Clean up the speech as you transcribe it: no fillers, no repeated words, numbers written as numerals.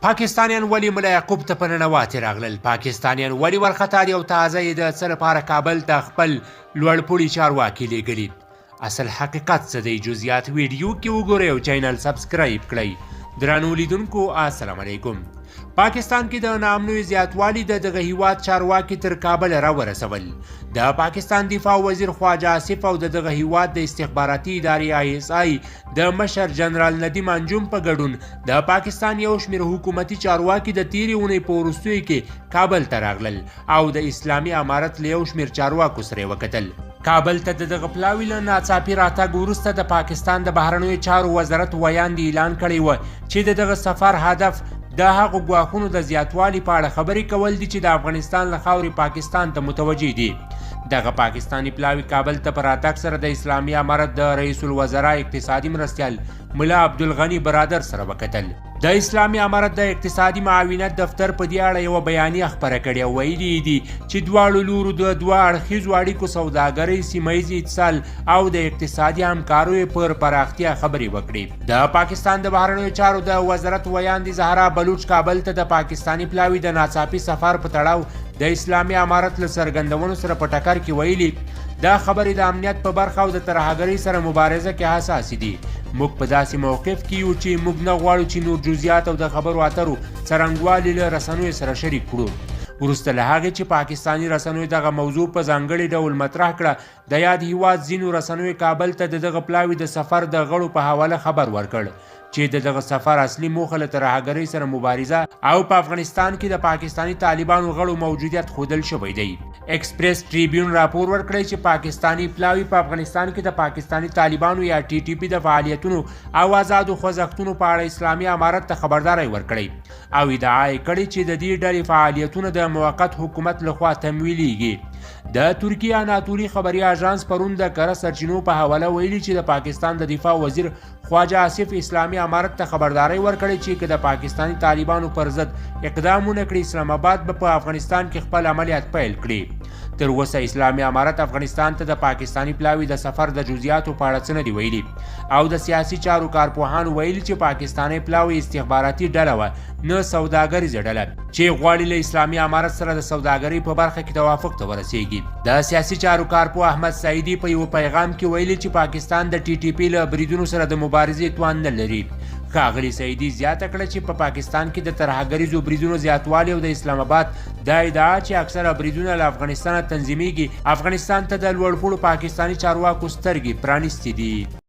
پاکستانیان ولې ملا یعقوب ته په ننواتې راغلل؟ پاکستانیان ولې وارخطا دي او تازه یې د څه لپاره کابل ته خپل لوړپوړي چارواکي لیږلي؟ اصل حقیقت څه دی؟ جزئیات ویډیو کې وګورئ او چینل سبسکرایب کړئ. درنو لیدونکو السلام علیکم. پاکستان کې د ناامنیو زیاتوالي د دغه هیواد چارواکي تر کابل راورسول. د پاکستان دفاع وزیر خواجه آصف او دغه هیواد د استخباراتي ادارې ISI د مشر جنرال ندیم انجم په ګډون د پاکستان یو شمېر حکومتي چارواکي د تیرې اونۍ په وروستیو کې کابل ته راغلل او د اسلامي امارت له یو شمېر چارواکو سره وکتل. کابل ته د دغه پلاوي له ناڅاپي راتګ وروسته د پاکستان د بهرنیو چارو وزارت ویاندې اعلان کړی و چې د دغه سفر هدف د هغو ګواښونو د زیاتوالي په اړه خبرې کول دي چې د افغانستان له خاورې پاکستان ته متوجه دي. دغه پاکستانی پلاوي کابل ته په راتګ سره د اسلامي امارت د رئیس الوزرا اقتصادي مرستیال ملا عبدالغني برادر سره وکتل. د اسلامي امارت د اقتصادي معاونت دفتر په دې اړه یوه بیانیه خپره کړې او ویلي دي چې دواړو لورو د دوه اړخیزو اړیکو، سوداګرۍ، سیمه ییز اتصال او د اقتصادي همکاریو پر پراختیا خبرې وکړې. د پاکستان د بهرنیو چارو د وزارت ویاندې زهرا بلوچ کابل ته د پاکستانی پلاوي د ناڅاپي سفر په تړاو د اسلامي امارت له څرګندونو سره په ټکر کې ویلي دا خبرې د امنیت په برخه او د ترهګرۍ سره مبارزه کې حساسې دي. موږ په داسې موقف کې یو چې موږ نه غواړو چې نور جزئیات او د خبرو اترو څرنګوالي له رسنیو سره شریک کړو. وروسته له هغې چې پاکستانی رسنیو دغه موضوع په ځانګړي ډول مطرح کړه، د یاد هیواد ځینو رسنیو کابل ته د دغه پلاوي د سفر د غړو په حواله خبر ورکړ چې د دغه سفر اصلي موخه له ترهګرۍ سره مبارزه او په افغانستان کې د پاکستانی طالبانو غړو موجودیت ښودل شوی دی. ایکسپریس ټریبیون راپور ورکړی چې پاکستانی پلاوي په افغانستان کې د پاکستانی طالبانو یا TTP د فعالیتونو او آزادو خوځښتونو په اړه اسلامي امارت ته خبرداری ورکړی او ادعا یې کړې چې د دې ډلې فعالیتونه د موقت حکومت لخوا تمویلیږي. د ترکیه اناتولي خبري اژانس پرون د کره سرچینو په حواله ویلي چې د پاکستان د دفاع وزیر خواجه آصف اسلامي امارت ته خبرداری ورکړی چې که د پاکستانی طالبانو پر ضد اقدامونه کړي، اسلام آباد به په افغانستان کې خپل عملیات پیل کړي. تر اوسه اسلامي امارت افغانستان ته د پاکستانی پلاوي د سفر د جزئیاتو په اړه څه نه دي ویلي او د سیاسي چارو کارپوهان ویلي چې پاکستانی پلاوي استخباراتي ډله وه، نه سوداګریزه ډله چې غواړي له اسلامي امارت سره د سوداګرۍ په برخه کې توافق ته ورسیږي. د سیاسي چارو کارپوه احمد سعیدي په یو پیغام کې ویلي چې پاکستان د TTP له بریدونو سره د مبارزې توان نه لري. ښاغلي سعیدي زیاته کړه چې په پاکستان کې د ترهګریزو بریدونو زیاتوالی او د اسلام آباد دا ادعا چې اکثره بریدونه له افغانستان تنظیمیږي، افغانستان ته د لوړپوړو پاکستانی چارواکو سترګې پرانیستې دي.